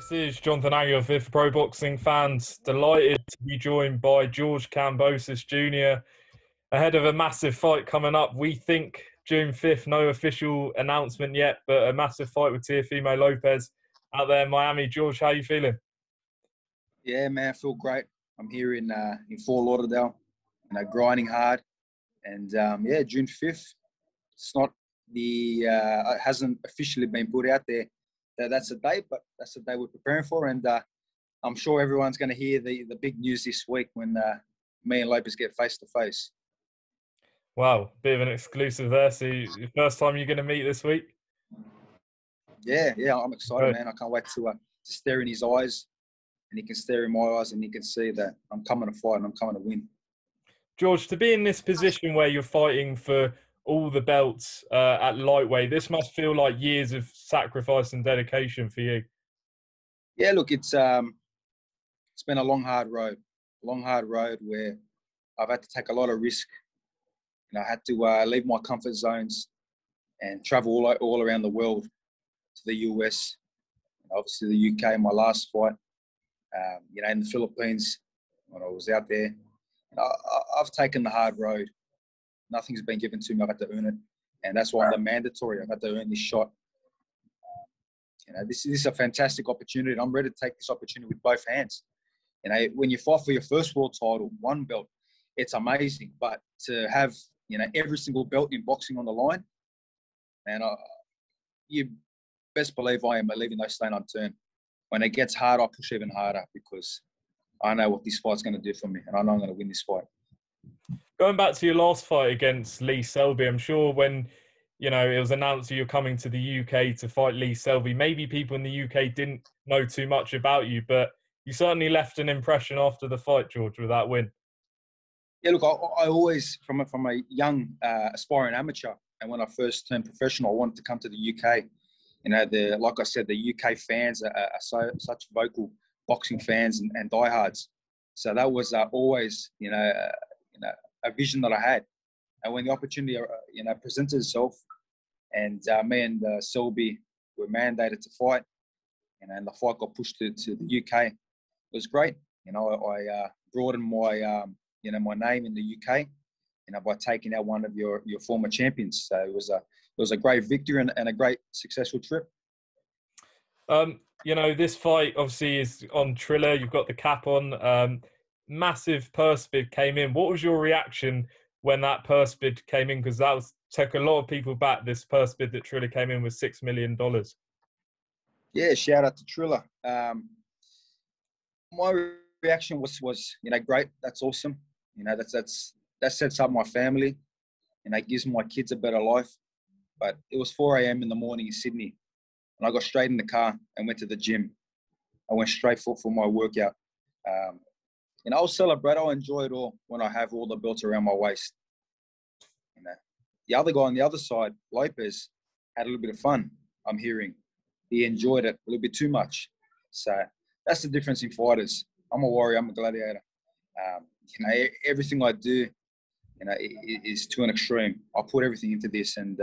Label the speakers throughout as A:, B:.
A: This is Jonathan Agger of Fifth Pro Boxing fans. Delighted to be joined by Jorge Kambosos Jr. ahead of a massive fight coming up. We think June 5th, no official announcement yet, but a massive fight with Teofimo Lopez out there in Miami. George, how are you feeling?
B: Yeah, man, I feel great. I'm here in Fort Lauderdale, grinding hard. And June 5th. It's not it hasn't officially been put out there. That's the date, but that's the day we're preparing for. And I'm sure everyone's going to hear the big news this week when me and Lopez get face to face.
A: Wow, bit of an exclusive there. So, the first time you're going to meet this week?
B: Yeah, I'm excited, man. I can't wait to stare in his eyes, and he can stare in my eyes, and he can see that I'm coming to fight and I'm coming to win.
A: George, to be in this position where you're fighting for all the belts at lightweight, this must feel like years of sacrifice and dedication for you.
B: Yeah, look, it's been a long, hard road where I've had to take a lot of risk. I had to leave my comfort zones and travel all around the world to the US, obviously the UK, my last fight, in the Philippines when I was out there. I've taken the hard road. Nothing's been given to me. I've had to earn it. And that's why I'm mandatory. I've had to earn this shot. This is a fantastic opportunity. And I'm ready to take this opportunity with both hands. When you fight for your first world title, one belt, it's amazing. But to have, every single belt in boxing on the line, and you best believe I am leaving no stone unturned. When it gets hard, I push even harder because I know what this fight's going to do for me, and I know I'm going to win this fight.
A: Going back to your last fight against Lee Selby, I'm sure when it was announced that you're coming to the UK to fight Lee Selby, maybe people in the UK didn't know too much about you, but you certainly left an impression after the fight, George, with that win.
B: Yeah, look, I always, from a young aspiring amateur, and when I first turned professional, I wanted to come to the UK. Like I said, the UK fans are such vocal boxing fans and diehards. So that was always, a vision that I had. And when the opportunity, presented itself, and me and Selby were mandated to fight, and the fight got pushed to the UK, it was great. I broadened my, my name in the UK, by taking out one of your former champions. So it was a great victory and a great successful trip.
A: This fight obviously is on Triller. You've got the cap on. Massive purse bid came in. What was your reaction when that purse bid came in? Because that took a lot of people back. This purse bid that Triller came in with $6 million.
B: Yeah, shout out to Triller. My reaction was great. That's awesome. That sets up my family, and that gives my kids a better life. But it was 4 a.m. in the morning in Sydney, and I got straight in the car and went to the gym. I went straight for my workout. I'll celebrate. I'll enjoy it all when I have all the belts around my waist. The other guy on the other side, Lopez, had a little bit of fun. I'm hearing he enjoyed it a little bit too much. So that's the difference in fighters. I'm a warrior. I'm a gladiator. Everything I do, is to an extreme. I put everything into this, and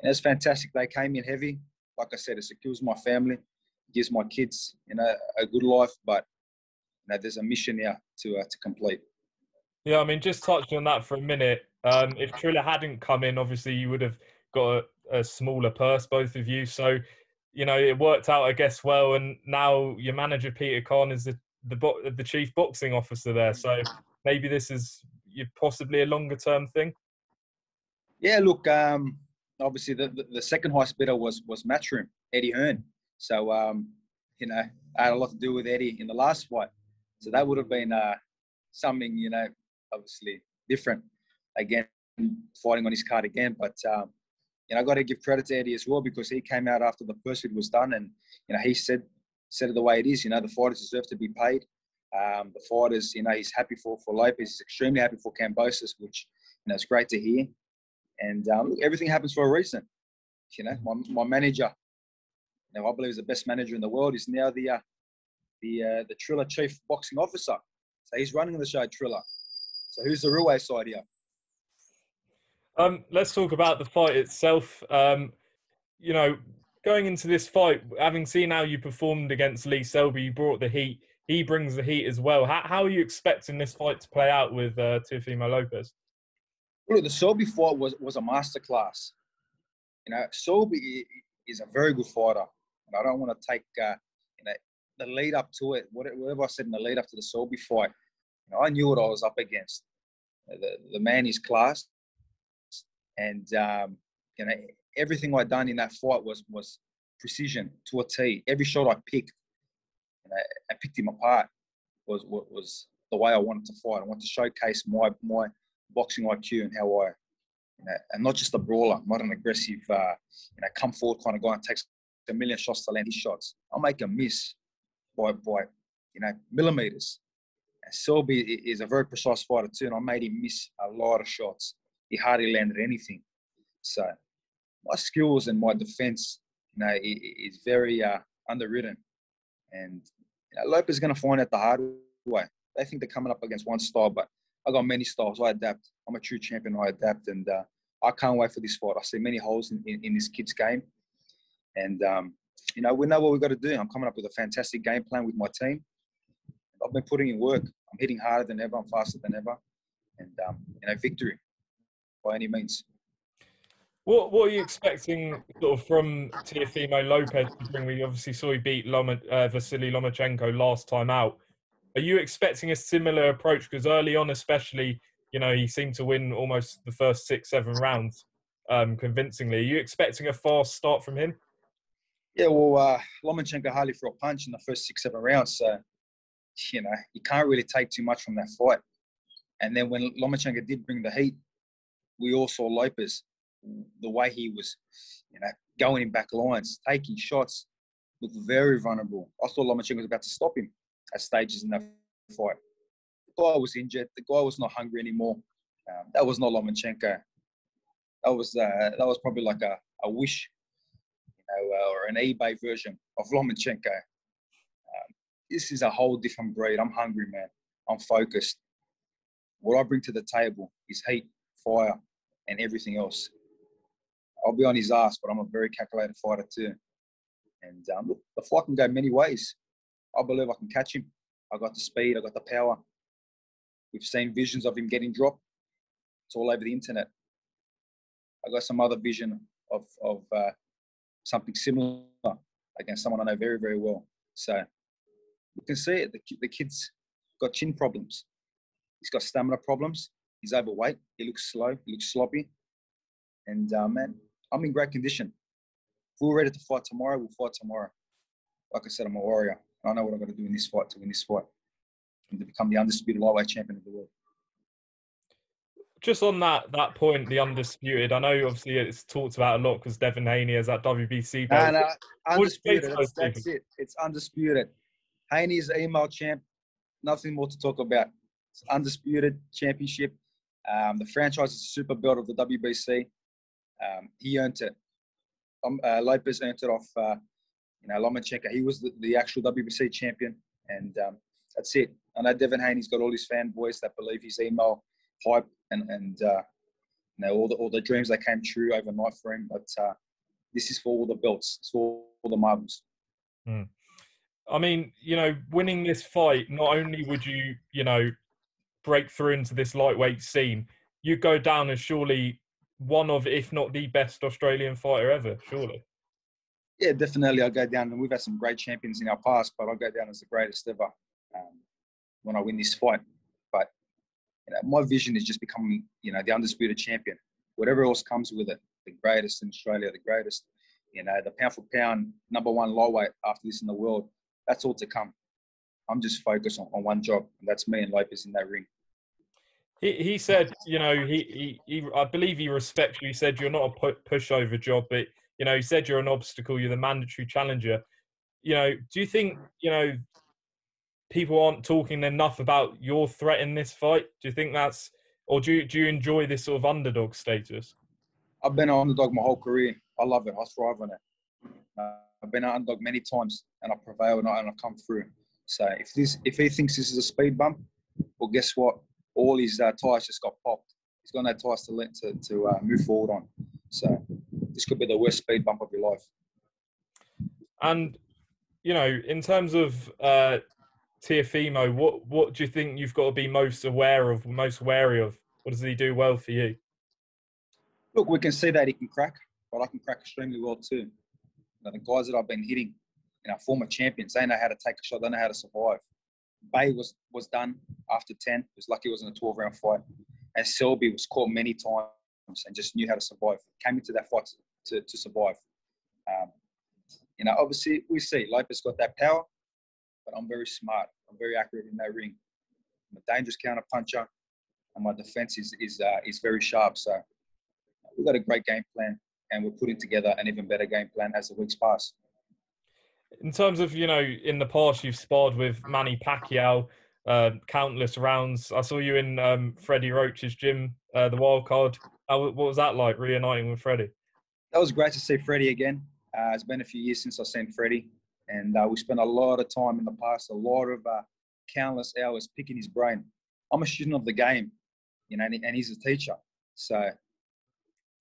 B: it's fantastic. They came in heavy. Like I said, it secures my family, it gives my kids, a good life. But there's a mission here to complete.
A: Yeah, I mean, just touching on that for a minute. If Triller hadn't come in, obviously you would have got a smaller purse, both of you. So, it worked out, I guess, well. And now your manager Peter Khan is the chief boxing officer there. So maybe this is possibly a longer term thing.
B: Yeah, look, obviously the second highest bidder was Matchroom, Eddie Hearn. So I had a lot to do with Eddie in the last fight. So that would have been something, obviously different. Again, fighting on his card again. But, I got to give credit to Eddie as well, because he came out after the first bid was done, and, he said it the way it is. The fighters deserve to be paid. The fighters, he's happy for Lopez. He's extremely happy for Kambosos, which, it's great to hear. And look, everything happens for a reason. My manager, I believe is the best manager in the world, is now the Triller chief boxing officer. So he's running the show, Triller. So who's the real side here?
A: Let's talk about the fight itself. going into this fight, having seen how you performed against Lee Selby, you brought the heat. He brings the heat as well. How are you expecting this fight to play out with Teofimo Lopez?
B: Well, the Selby fight was a masterclass. You know, Selby is a very good fighter, and I don't want to take the lead up to it. Whatever I said in the lead up to the Selby fight, you know, I knew what I was up against. The man is class, and you know, everything I done in that fight was precision to a T. Every shot I picked, you know, I picked him apart. Was the way I wanted to fight. I wanted to showcase my boxing IQ and how I, you know, and not just a brawler, not an aggressive, you know, come forward kind of guy and takes a million shots to land his shots. I'll make a miss by you know, millimeters. And Selby is a very precise fighter too, and I made him miss a lot of shots. He hardly landed anything. So my skills and my defense, you know, is very underwritten. And you know, Lopez is going to find out the hard way. They think they're coming up against one style, but I got many styles. I adapt. I'm a true champion. I adapt, and I can't wait for this fight. I see many holes in this kid's game, and you know, we know what we've got to do. I'm coming up with a fantastic game plan with my team. I've been putting in work. I'm hitting harder than ever. I'm faster than ever, and you know, victory by any means.
A: What are you expecting sort of from Teofimo Lopez to bring? We obviously saw he beat Vasiliy Lomachenko last time out. Are you expecting a similar approach? Because early on, especially, you know, he seemed to win almost the first 6-7 rounds convincingly. Are you expecting a fast start from him?
B: Yeah, well, Lomachenko hardly threw a punch in the first 6-7 rounds, so you know, you can't really take too much from that fight. And then when Lomachenko did bring the heat, we all saw Lopez, the way he was, you know, going in back lines, taking shots, looked very vulnerable. I thought Lomachenko was about to stop him at stages in that fight. The guy was injured. The guy was not hungry anymore. That was not Lomachenko. That was probably like a Wish, you know, or an eBay version of Lomachenko. This is a whole different breed. I'm hungry, man. I'm focused. What I bring to the table is heat, fire, and everything else. I'll be on his ass, but I'm a very calculated fighter too. And look, the fight can go many ways. I believe I can catch him. I got the speed. I got the power. We've seen visions of him getting dropped. It's all over the internet. I got some other vision of something similar against someone I know very, very well. So you can see it. The kid's got chin problems. He's got stamina problems. He's overweight. He looks slow. He looks sloppy. And man, I'm in great condition. If we're ready to fight tomorrow, we'll fight tomorrow. Like I said, I'm a warrior. I know what I've got to do in this fight to win this fight and to become the undisputed lightweight champion of the world.
A: Just on that point, the undisputed. I know obviously it's talked about a lot because Devin Haney has that WBC belt.
B: No, undisputed. That's it. It's undisputed. Haney's the email champ. Nothing more to talk about. It's undisputed championship. The franchise is a super belt of the WBC. He earned it. Lopez earned it off, you know, Lomachenko. He was the actual WBC champion, and that's it. I know Devin Haney's got all his fanboys that believe his email hype and you know, all the dreams that came true overnight for him. But this is for all the belts. It's for all the marbles.
A: Mm. I mean, you know, winning this fight, not only would you, you know, break through into this lightweight scene, you go down as surely one of, if not the best Australian fighter ever, surely.
B: Yeah, definitely. I'll go down, and we've had some great champions in our past, but I'll go down as the greatest ever when I win this fight. But you know, my vision is just becoming, you know, the undisputed champion. Whatever else comes with it, the greatest in Australia, the greatest, you know, the pound for pound #1 lightweight after this in the world. That's all to come. I'm just focused on one job, and that's me and Lopez in that ring.
A: He said, you know, he I believe he respects you. He said you're not a pushover job, but you know, he said you're an obstacle. You're the mandatory challenger. You know, do you think, you know, people aren't talking enough about your threat in this fight? Do you think that's, or do you enjoy this sort of underdog status?
B: I've been an underdog my whole career. I love it. I thrive on it. I've been an underdog many times, and I prevail and I come through. So if he thinks this is a speed bump, well, guess what? All his tires just got popped. He's got no tires to move forward on. So this could be the worst speed bump of your life.
A: And you know, in terms of Teofimo, what do you think you've got to be most aware of, most wary of? What does he do well for you?
B: Look, we can see that he can crack, but I can crack extremely well too. You know, the guys that I've been hitting, you know, former champions, they know how to take a shot, they know how to survive. Bay was done after 10. He was lucky it wasn't a 12-round fight. And Selby was caught many times and just knew how to survive. Came into that fight to survive. You know, obviously, we see Lopez got that power, but I'm very smart. I'm very accurate in that ring. I'm a dangerous counter puncher, and my defense is very sharp. So we've got a great game plan, and we're putting together an even better game plan as the weeks pass.
A: In terms of, you know, in the past you've sparred with Manny Pacquiao, countless rounds. I saw you in Freddie Roach's gym, the wild card. What was that like, reuniting with Freddie?
B: That was great to see Freddie again. It's been a few years since I've seen Freddie, and we spent a lot of time in the past, a lot of countless hours picking his brain. I'm a student of the game, you know, and he's a teacher. So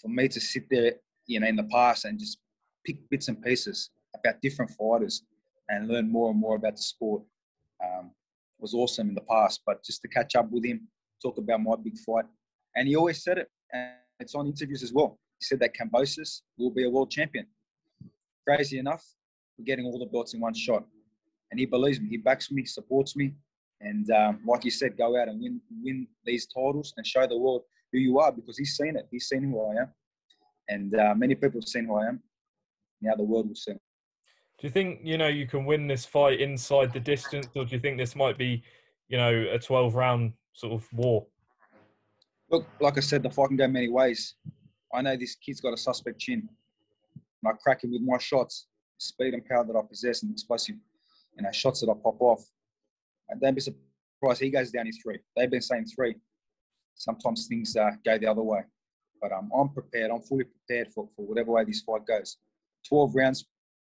B: for me to sit there, you know, in the past and just pick bits and pieces about different fighters and learn more and more about the sport was awesome in the past. But just to catch up with him, talk about my big fight. And he always said it, and it's on interviews as well. He said that Kambosos will be a world champion. Crazy enough, we're getting all the belts in one shot. And he believes me, he backs me, supports me. And like you said, go out and win these titles and show the world who you are, because he's seen it. He's seen who I am. And many people have seen who I am. Now the world will see.
A: Do you think, you know, you can win this fight inside the distance, or do you think this might be, you know, a 12-round sort of war?
B: Look, like I said, the fight can go many ways. I know this kid's got a suspect chin. And I crack him with my shots, speed and power that I possess, and explosive, you know, shots that I pop off. And don't be surprised he goes down in 3. They've been saying 3. Sometimes things go the other way. But I'm prepared. I'm fully prepared for whatever way this fight goes. 12 rounds,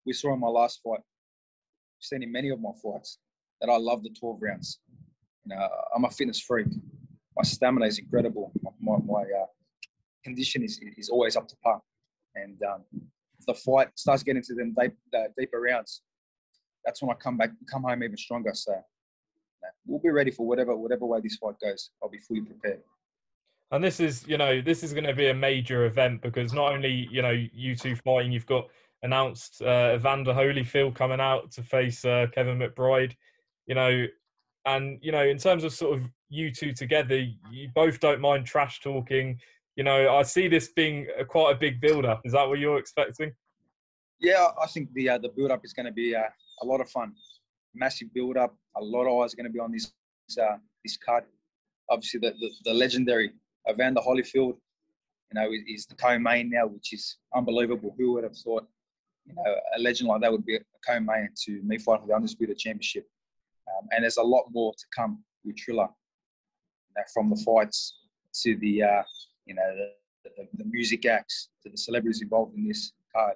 B: we saw in my last fight. I've seen in many of my fights that I love the 12 rounds. You know, I'm a fitness freak. My stamina is incredible. My condition is always up to par. And if the fight starts getting to them deeper rounds, that's when I come home even stronger. So we'll be ready for whatever way this fight goes. I'll be fully prepared.
A: And this is, you know, this is going to be a major event, because not only, you know, you two fighting, you've got announced Evander Holyfield coming out to face Kevin McBride, you know, and, you know, in terms of sort of you two together, you both don't mind trash talking. You know, I see this being quite a big build-up. Is that what you're expecting?
B: Yeah, I think the build-up is going to be a lot of fun. Massive build-up. A lot of eyes are going to be on this card. Obviously, the legendary Evander Holyfield, you know, is the co-main now, which is unbelievable. Who would have thought, you know, a legend like that would be a co-main to me fighting for the Undisputed Championship? And there's a lot more to come with Triller, you know, from the fights to the, you know, the music acts to the celebrities involved in this card.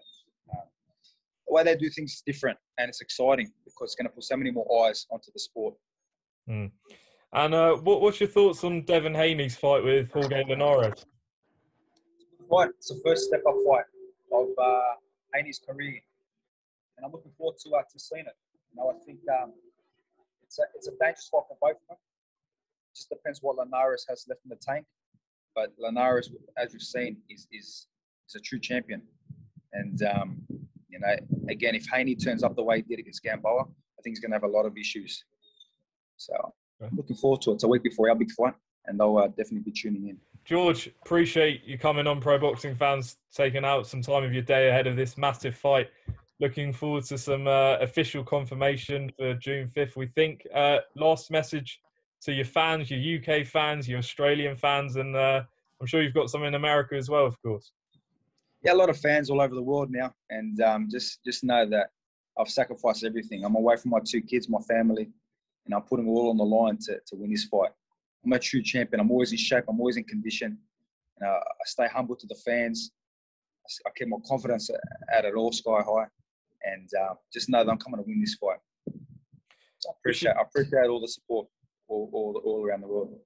B: The way they do things is different, and it's exciting because it's going to put so many more eyes onto the sport.
A: Mm. And what's your thoughts on Devin Haney's fight with Jorge Linares?
B: It's the first step-up fight of Haney's career, and I'm looking forward to seeing it. You know, I think it's a dangerous fight for both of them. It just depends what Linares has left in the tank. But Linares, as we've seen, is a true champion. And you know, again, if Haney turns up the way he did against Gamboa, I think he's going to have a lot of issues. So I'm looking forward to it. It's a week before our big fight, and I'll definitely be tuning in.
A: George, appreciate you coming on, Pro Boxing Fans, taking out some time of your day ahead of this massive fight. Looking forward to some official confirmation for June 5th, we think. Last message to your fans, your UK fans, your Australian fans, and I'm sure you've got some in America as well, of course.
B: Yeah, a lot of fans all over the world now, and just know that I've sacrificed everything. I'm away from my 2 kids, my family, and I'm putting all on the line to win this fight. I'm a true champion. I'm always in shape. I'm always in condition. I stay humble to the fans. I keep my confidence at it all sky high, and just know that I'm coming to win this fight. So I appreciate all the support all around the world.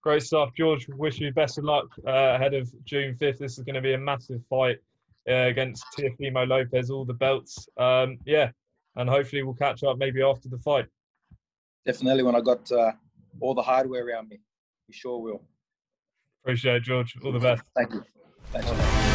A: Great stuff, George. Wish you best of luck ahead of June 5th. This is going to be a massive fight. against Teofimo Lopez, all the belts. Yeah, and hopefully we'll catch up maybe after the fight.
B: Definitely when I got all the hardware around me. We sure will.
A: Appreciate it, George. All the best.
B: Thank you. Thanks.